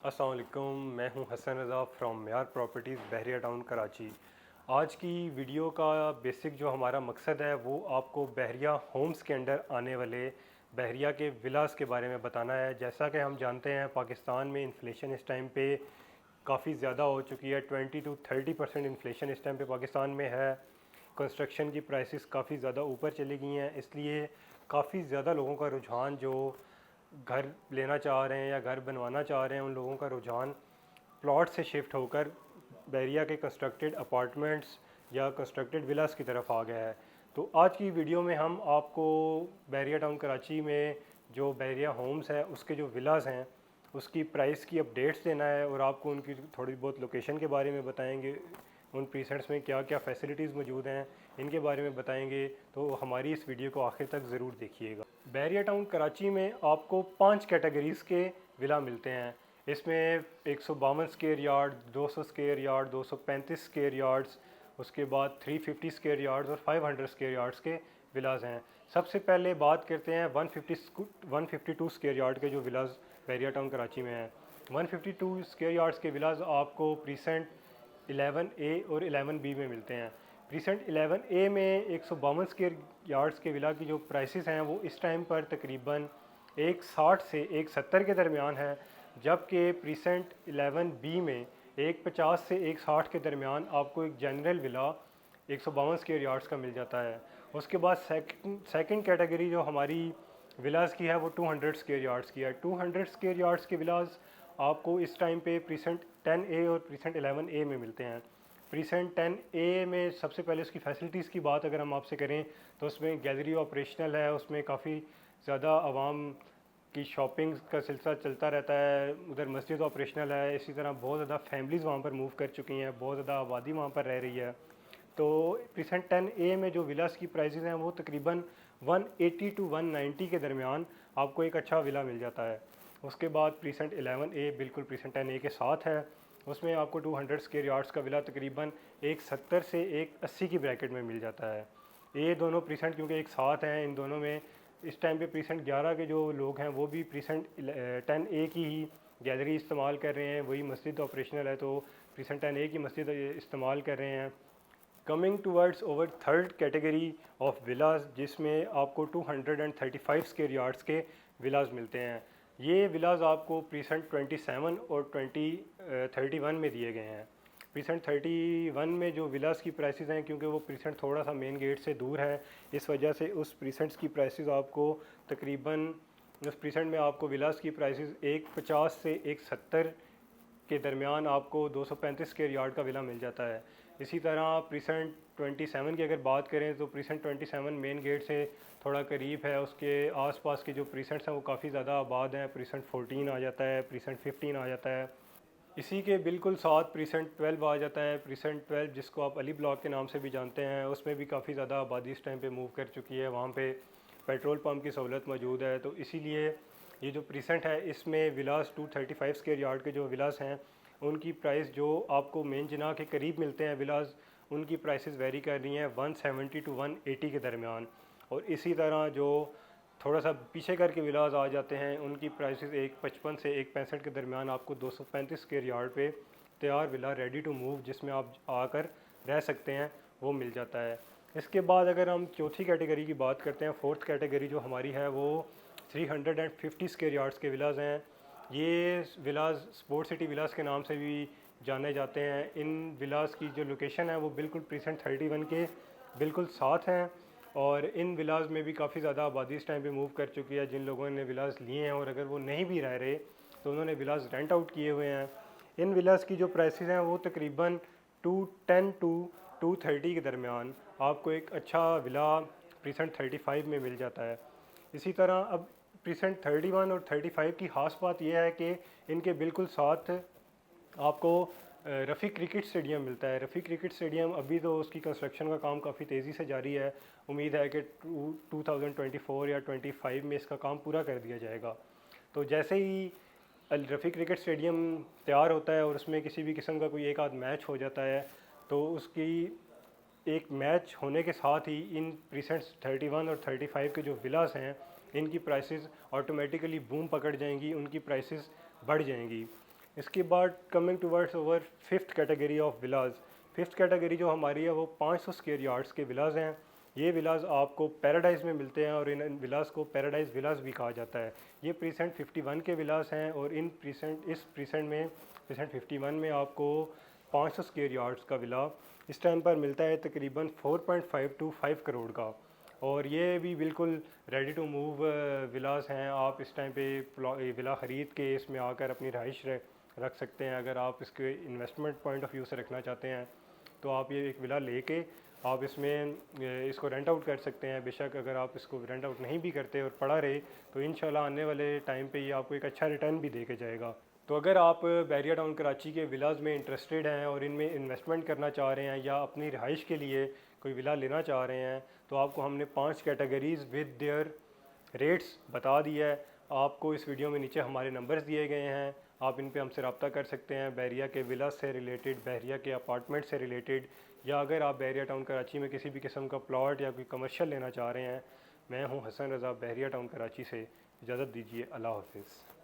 अस्सलाम वालेकुम, मैं हूं हसन रज़ा फ्रॉम म्यार प्रॉपर्टीज़ बहरिया टाउन कराची। आज की वीडियो का बेसिक जो हमारा मकसद है वो आपको बहरिया होम्स के अंडर आने वाले बहरिया के विलास के बारे में बताना है। जैसा कि हम जानते हैं पाकिस्तान में इन्फ्लेशन इस टाइम पे काफ़ी ज़्यादा हो चुकी है। 20 to 30% इन्फ्लेशन इस टाइम पे पाकिस्तान में है। कंस्ट्रक्शन की प्राइसेस काफ़ी ज़्यादा ऊपर चली गई हैं, इसलिए काफ़ी ज़्यादा लोगों का रुझान जो घर लेना चाह रहे हैं या घर बनवाना चाह रहे हैं उन लोगों का रुझान प्लॉट से शिफ्ट होकर बहरिया के कंस्ट्रक्टेड अपार्टमेंट्स या कंस्ट्रक्टेड विलास की तरफ आ गया है। तो आज की वीडियो में हम आपको बहरिया टाउन कराची में जो बहरिया होम्स है उसके जो विलास हैं उसकी प्राइस की अपडेट्स देना है और आपको उनकी थोड़ी बहुत लोकेशन के बारे में बताएंगे, उन प्रीसेंट्स में क्या क्या फैसिलिटीज़ मौजूद हैं इनके बारे में बताएंगे। तो हमारी इस वीडियो को आखिर तक ज़रूर देखिएगा। बहरिया टाउन कराची में आपको 5 कैटेगरीज़ के विला मिलते हैं। इसमें 152 square yard, 200 square yard, 235 square yards, उसके बाद 350 स्क्वायर यार्ड्स और 500 स्क्वायर यार्ड्स के विलास हैं। सबसे पहले बात करते हैं 152 स्क्वायर यार्ड के जो विलास बहरिया टाउन कराची में हैं। 152 स्क्वायर यार्ड्स के विलास आपको प्रीसेंट 11A और 11B में मिलते हैं। प्रीसेंट 11A में 152 स्क्वायर यार्ड्स के विला की जो प्राइसेस हैं वो इस टाइम पर तकरीबन 160 से 170 के दरमियान है, जबकि प्रीसेंट 11B में 150 से 160 के दरमियान आपको एक जनरल विला 152 स्क्वायर यार्ड्स का मिल जाता है। उसके बाद सेकंड कैटेगरी जो हमारी विलास की है वो 200 स्क्वायर यार्ड्स की है। 200 स्क्वायर यार्ड्स के विलास आपको इस टाइम पे प्रीसेंट 10A और प्रीसेंट 11A में मिलते हैं। प्रीसेंट 10A में सबसे पहले उसकी फ़ैसिलिटीज़ की बात अगर हम आपसे करें तो उसमें गैलरी ऑपरेशनल है, उसमें काफ़ी ज़्यादा आवाम की शॉपिंग का सिलसिला चलता रहता है। उधर मस्जिद ऑपरेशनल है, इसी तरह बहुत ज़्यादा फैमिलीज़ वहाँ पर मूव कर चुकी हैं, बहुत ज़्यादा आबादी वहाँ पर रह रही है। तो प्रीसेंट 10A में जो विलास की प्राइसेस हैं वो तकरीबन 180 to 190 के दरमियान आपको एक अच्छा विला मिल जाता है। उसके बाद प्रीसेंट 11A बिल्कुल प्रीसेंट 10A के साथ है, उसमें आपको 200 स्क्वायर यार्ड्स का विला तकरीबन 170 से 180 की ब्रैकेट में मिल जाता है। ये दोनों प्रीसेंट क्योंकि एक साथ हैं, इन दोनों में इस टाइम पे प्रीसेंट 11 के जो लोग हैं वो भी प्रीसेंट 10A की ही गैलरी इस्तेमाल कर रहे हैं, वही मस्जिद ऑपरेशनल है तो प्रीसेंट 10A की मस्जिद इस्तेमाल कर रहे हैं। Coming towards over third category of विलास जिसमें आपको 235 स्क्वायर यार्ड्स के विलास मिलते हैं। ये विलास आपको प्रीसेंट 27 और 31 में दिए गए हैं। प्रीसेंट 31 में जो विलास की प्राइसेस हैं क्योंकि वो प्रीसेंट थोड़ा सा मेन गेट से दूर है, इस वजह से उस प्रीसेंट्स की प्राइसेस आपको तकरीबन उस प्रीसेंट में आपको विलास की प्राइसेस 150 से 170 के दरमियान आपको 235 स्क्वायर यार्ड का विला मिल जाता है। इसी तरह प्रीसेंट 27 की अगर बात करें तो प्रीसेंट 27 मेन गेट से थोड़ा करीब है, उसके आसपास के जो प्रीसेंट्स हैं वो काफ़ी ज़्यादा आबाद हैं। प्रीसेंट 14 आ जाता है, प्रीसेंट 15 आ जाता है। इसी के बिल्कुल साथ प्रीसेंट 12 आ जाता है। प्रीसेंट 12 जिसको आप अली ब्लॉक के नाम से भी जानते हैं, उसमें भी काफ़ी ज़्यादा आबादी इस टाइम पे मूव कर चुकी है। वहाँ पे पेट्रोल पंप की सहूलत मौजूद है, तो इसीलिए ये जो प्रीसेंट है इसमें विलास 235 स्क्वायर यार्ड के जो विलास हैं उनकी प्राइस जो आपको मेन जिना के करीब मिलते हैं विलास, उनकी प्राइसेस वेरी कर रही हैं 170 to 180 के दरमियान। और इसी तरह जो थोड़ा सा पीछे करके विलास आ जाते हैं उनकी प्राइसेस 155 से 165 के दरमियान आपको 235 स्क्वायर यार्ड पे तैयार विला रेडी टू मूव जिसमें आप आकर रह सकते हैं वो मिल जाता है। इसके बाद अगर हम चौथी कैटेगरी की बात करते हैं, फोर्थ कैटेगरी जो हमारी है वो 350 स्क्वायर यार्ड्स के विलास हैं। ये विलास स्पोर्ट सिटी विलास के नाम से भी जाने जाते हैं। इन विलास की जो लोकेशन है वो बिल्कुल प्रीसेंट 31 के बिल्कुल साथ हैं और इन विलास में भी काफ़ी ज़्यादा आबादी इस टाइम पे मूव कर चुकी है। जिन लोगों ने विलास लिए हैं और अगर वो नहीं भी रह रहे तो उन्होंने विलास रेंट आउट किए हुए हैं। इन विलास की जो प्राइसेस हैं वो तकरीबन 210 to 230 के दरमियान आपको एक अच्छा विला प्रीसेंट 35 में मिल जाता है। इसी तरह अब प्रीसेंट 31 और 35 की ख़ास बात यह है कि इनके बिल्कुल साथ आपको रफ़ी क्रिकेट स्टेडियम मिलता है। रफ़ी क्रिकेट स्टेडियम अभी तो उसकी कंस्ट्रक्शन का काम काफ़ी तेज़ी से जारी है, उम्मीद है कि 2024 या 25 में इसका काम पूरा कर दिया जाएगा। तो जैसे ही रफ़ी क्रिकेट स्टेडियम तैयार होता है और उसमें किसी भी किस्म का कोई एक आध मैच हो जाता है तो उसकी एक मैच होने के साथ ही इन प्रीसेंट्स 31 और 35 के जो विलास हैं इनकी प्राइसेस ऑटोमेटिकली बूम पकड़ जाएंगी, उनकी प्राइसेस बढ़ जाएंगी। इसके बाद coming towards over fifth category of villages. Fifth category जो हमारी है वो 500 स्क्वायर यार्ड्स के विलाज हैं। ये विलाज आपको पैराडाइज़ में मिलते हैं और इन विलाज को पैराडाइज़ विलाज भी कहा जाता है। ये प्रीसेंट 51 के विलाज हैं और इस प्रीसेंट में प्रीसेंट 51 में आपको 500 स्क्वायर यार्ड्स का विला इस टाइम पर मिलता है तकरीबन 4.5 to 5 करोड़ का। और ये भी बिल्कुल रेडी टू मूव विलास हैं। आप इस टाइम पे विला ख़रीद के इसमें आकर अपनी रहाइश रख सकते हैं। अगर आप इसके इन्वेस्टमेंट पॉइंट ऑफ व्यू से रखना चाहते हैं तो आप ये एक विला लेके आप इसमें इसको रेंट आउट कर सकते हैं। बेशक अगर आप इसको रेंट आउट नहीं भी करते और पड़ा रहे तो इंशाल्लाह आने वाले टाइम पे ये आपको एक अच्छा रिटर्न भी दे के जाएगा। तो अगर आप बहरिया टाउन कराची के विलाज में इंटरेस्टेड हैं और इनमें इन्वेस्टमेंट करना चाह रहे हैं या अपनी रहाइश के लिए कोई विला लेना चाह रहे हैं तो आपको हमने 5 कैटेगरीज़ विद देयर रेट्स बता दिया है। आपको इस वीडियो में नीचे हमारे नंबर्स दिए गए हैं, आप इन पे हमसे रब्ता कर सकते हैं बहरिया के विला से रिलेटेड, बहरिया के अपार्टमेंट से रिलेटेड, या अगर आप बहरिया टाउन कराची में किसी भी किस्म का प्लॉट या कोई कमर्शियल लेना चाह रहे हैं। मैं हूं हसन रज़ा, बहरिया टाउन कराची से। इजाज़त दीजिए, अल्लाह हाफिज़।